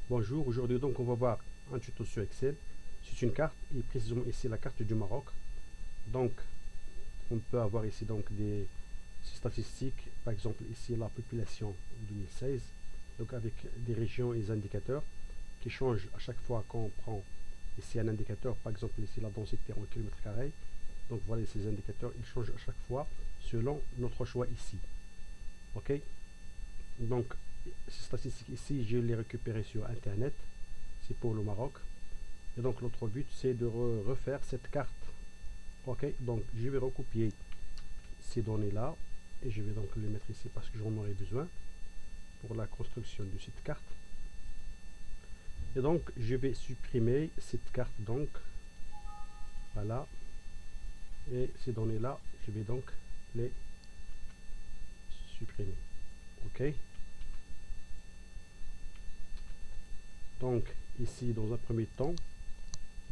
Bonjour, aujourd'hui donc on va voir un tuto sur Excel. C'est une carte et précisément ici la carte du Maroc. Donc on peut avoir ici donc des statistiques, par exemple ici la population 2016, donc avec des régions et des indicateurs qui changent à chaque fois qu'on prend ici un indicateur, par exemple ici la densité en kilomètres carrés. Donc voilà, ces indicateurs ils changent à chaque fois selon notre choix ici. Ok, donc ces statistiques ici je les récupérées sur internet, c'est pour le Maroc. Et donc l'autre but c'est de refaire cette carte. Ok, donc je vais recopier ces données là et je vais donc les mettre ici parce que j'en aurai besoin pour la construction de cette carte. Et donc je vais supprimer cette carte, donc voilà, et ces données là je vais donc les supprimer. Ok, donc ici dans un premier temps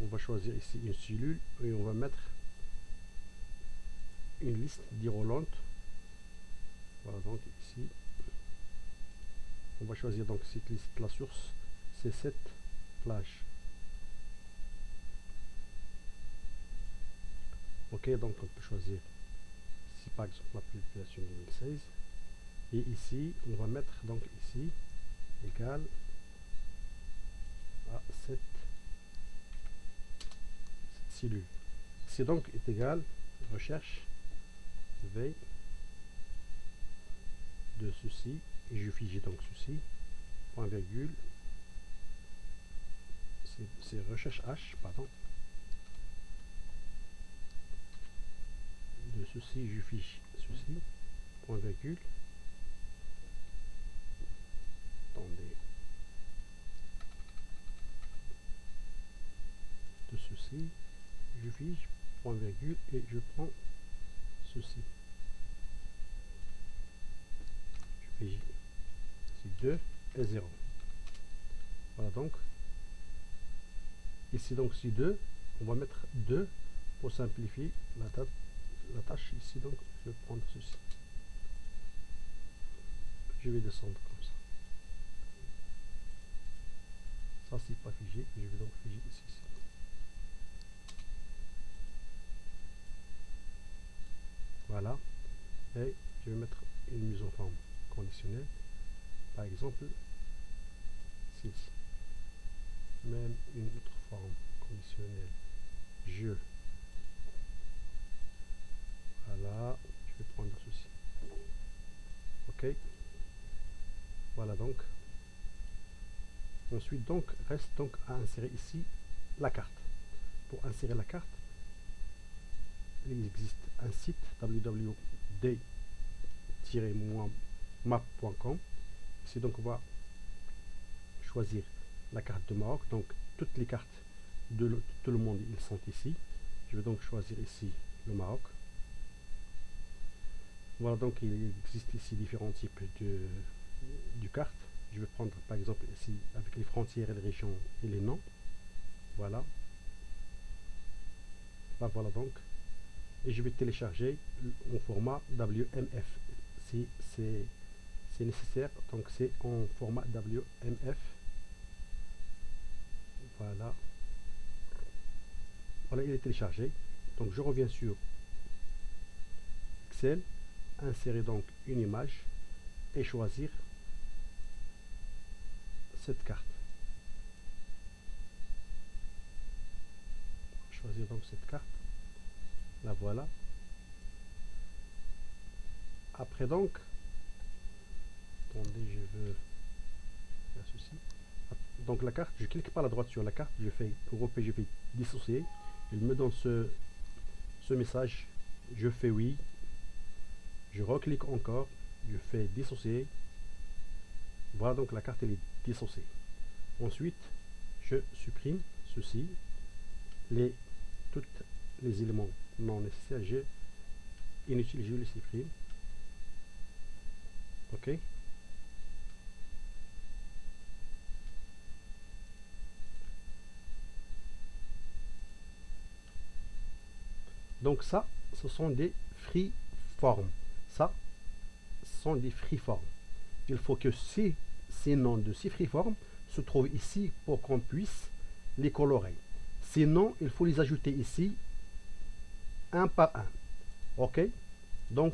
on va choisir ici une cellule et on va mettre une liste d'irrelevant. Voilà, donc ici on va choisir donc cette liste, la source c'est cette plage. Ok, donc on peut choisir ici par exemple la population 2016 et ici on va mettre donc ici égal à cette cellule. C'est donc est égal recherche v de ceci et je fige donc ceci point virgule, c'est recherche h pardon de ceci je fiche ceci point virgule, attendez, de ceci je fiche point virgule et je prends ceci, je fige ici 2 et 0. Voilà, donc ici donc si 2 on va mettre 2 pour simplifier la tâche ici. Donc je vais prendre ceci, je vais descendre comme ça, ça c'est pas figé, je vais donc figer ici. Voilà, et je vais mettre une mise en forme conditionnelle, par exemple celle-ci, même une autre forme conditionnelle, je, voilà, je vais prendre ceci. Ok, voilà, donc ensuite donc reste donc à insérer ici la carte. Pour insérer la carte, il existe un site www.map.com. Ici donc on va choisir la carte de Maroc, donc toutes les cartes de tout le monde ils sont ici. Je vais donc choisir ici le Maroc. Voilà, donc il existe ici différents types de cartes. Je vais prendre par exemple ici avec les frontières et les régions et les noms. Voilà, là voilà donc, et je vais télécharger en format WMF si c'est nécessaire, donc c'est en format WMF. Voilà, voilà, il est téléchargé. Donc je reviens sur Excel, insérer donc une image et choisir cette carte. Choisir donc cette carte, la voilà. Après donc, attendez, je veux faire ceci. Donc la carte, je clique par la droite sur la carte, je fais grouper, je fais dissocier, il me donne ce message, je fais oui, je reclique encore, je fais dissocier. Voilà, donc la carte elle est dissociée. Ensuite je supprime ceci, tous les éléments non nécessaires, inutiles, je les supprime. Ok, donc ça ce sont des freeform, ça ce sont des freeform. Il faut que ces noms de ces freeform se trouvent ici pour qu'on puisse les colorer. Sinon, il faut les ajouter ici, un par un. Ok? Donc,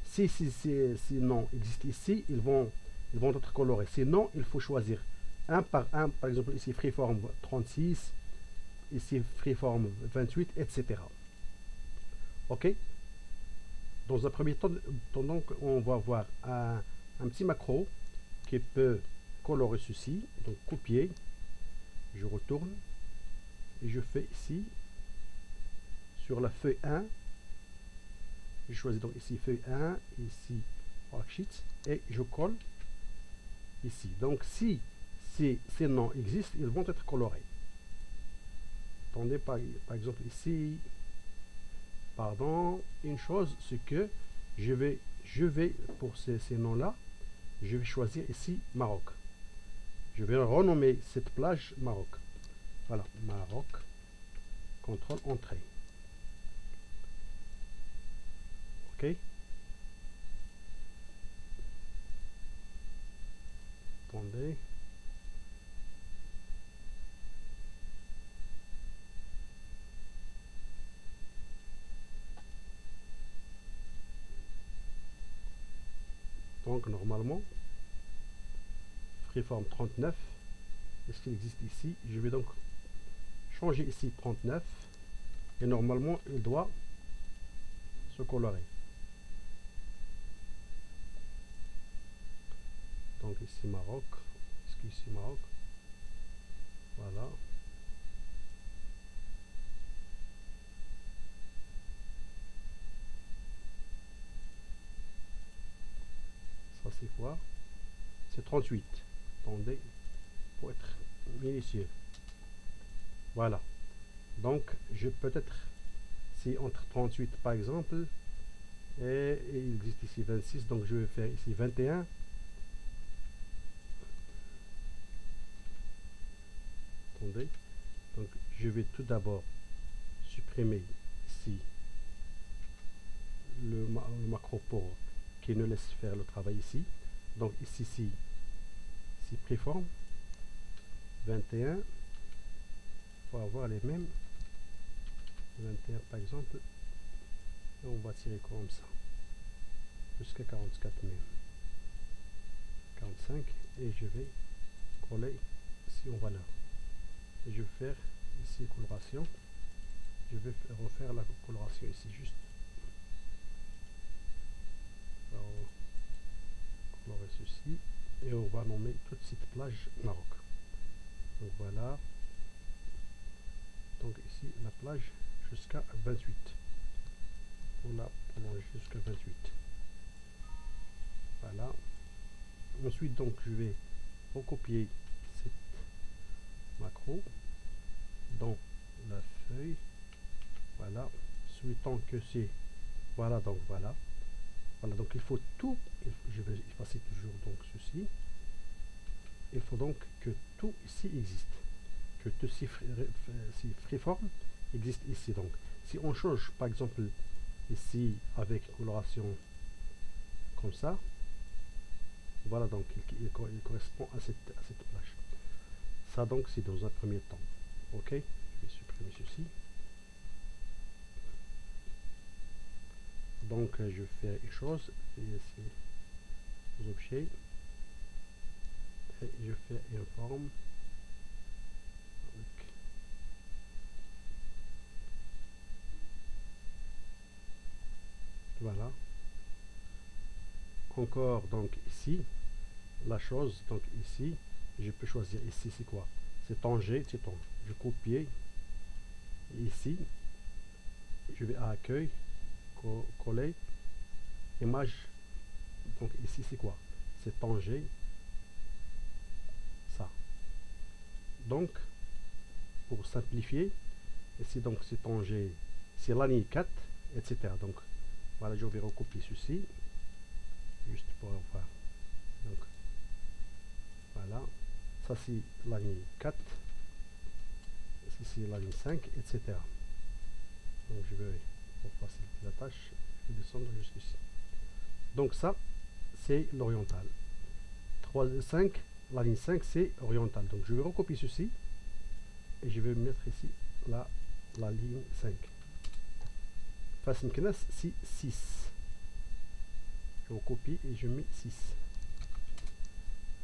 si noms existent ici, ils vont être colorés. Sinon, il faut choisir un par un. Par exemple, ici, Freeform 36, ici, Freeform 28, etc. Ok? Dans un premier temps, donc, on va voir un petit macro qui peut colorer ceci. Donc, copier. Je retourne. Et je fais ici, sur la feuille 1, je choisis donc ici feuille 1, ici worksheet, et je colle ici. Donc si ces noms existent, ils vont être colorés. Attendez, par exemple ici, pardon, une chose, c'est que je vais pour ces noms-là, je vais choisir ici Maroc. Je vais renommer cette plage Maroc. Voilà, Maroc, contrôle entrée. Ok. Attendez. Donc normalement, Freeform 39, est-ce qu'il existe ici? Je vais donc changer ici 39 et normalement il doit se colorer. Donc ici Maroc, est-ce qu'ici Maroc? Voilà. Ça c'est quoi? C'est 38. Attendez, pour être minutieux. Voilà. Donc je peux être, si entre 38 par exemple, et il existe ici 26, donc je vais faire ici 21. Attendez. Donc je vais tout d'abord supprimer ici le macro pour qui nous laisse faire le travail ici. Donc ici, si préforme 21, il faut avoir les mêmes 21 par exemple, et on va tirer comme ça jusqu'à 44 même 45, et je vais coller ici en valeur, et je vais faire ici coloration, je vais refaire la coloration ici juste. Alors, colorer ceci, et on va nommer toute cette plage Maroc. Donc voilà, donc ici la plage jusqu'à 28, on la prolonge jusqu'à 28. Voilà. Ensuite donc je vais recopier cette macro dans la feuille. Voilà, souhaitant que c'est, voilà, donc voilà, donc il faut tout, je vais effacer toujours donc ceci. Il faut donc que tout ici existe, que tout ces freeform existe ici. Donc si on change par exemple ici avec coloration comme ça, voilà, donc il correspond à cette plage. Ça donc c'est dans un premier temps. Ok, je vais supprimer ceci. Donc je fais une chose, ici aux objets, et je fais une forme avec voilà. Encore donc ici la chose, donc ici je peux choisir ici c'est quoi, c'est Tanger, c'est Tanger. Je copie ici, je vais à accueil, coller image, donc ici c'est quoi, c'est Tanger, ça. Donc pour simplifier ici, donc c'est Tanger, c'est la ligne 4, etc. Donc voilà, je vais recopier ceci juste pour avoir, donc voilà, ça c'est la ligne 4, ici c'est la ligne 5, etc. Donc je vais, pour faciliter la tâche, je vais descendre jusqu'ici. Donc ça c'est l'oriental. 5, la ligne 5 c'est horizontal. Donc je vais recopier ceci et je vais mettre ici la ligne 5. Face Mkenas c'est 6. Je recopie et je mets 6.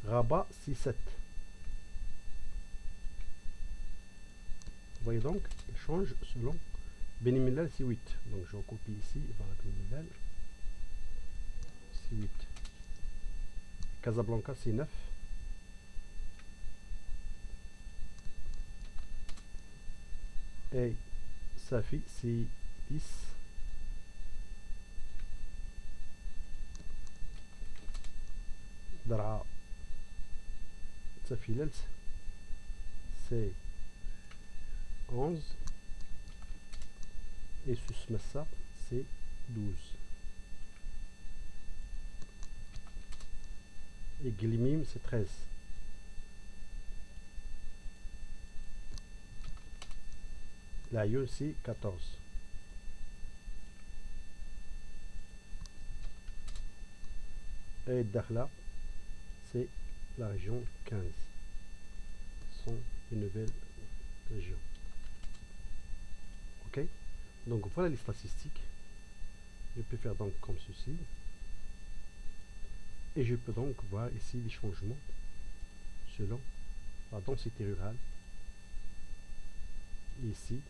Rabat c'est 7. Vous voyez donc, il change selon. Beni Mellal c'est 8. Donc je recopie ici, voilà Beni Mellal. C'est 8. Casablanca c'est 9. Et Safi c'est 10. Dara Safi Lels c'est 11. Et Susmessa c'est 12. Et Glimim c'est 13. L'Aïeul c'est 14. Et Dakhla c'est la région 15. Ce sont les nouvelles régions. Ok, donc voilà les statistiques. Je peux faire donc comme ceci. Et je peux donc voir ici les changements selon la densité rurale. Ici,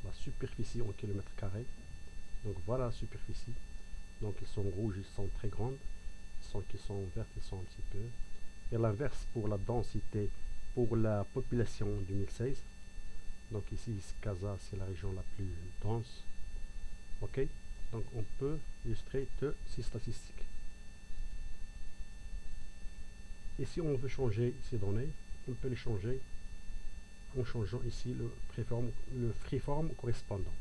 la superficie en kilomètres carrés. Donc voilà la superficie. Donc ils sont rouges, ils sont très grandes. Qui sont vertes, ils sont un petit peu. Et l'inverse pour la densité, pour la population 2016. Donc ici, Casa, c'est la région la plus dense. Ok, donc on peut illustrer de ces statistiques. Et si on veut changer ces données, on peut les changer en changeant ici le freeform correspondant.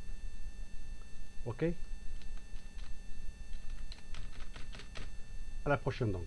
Ok, à la prochaine donc.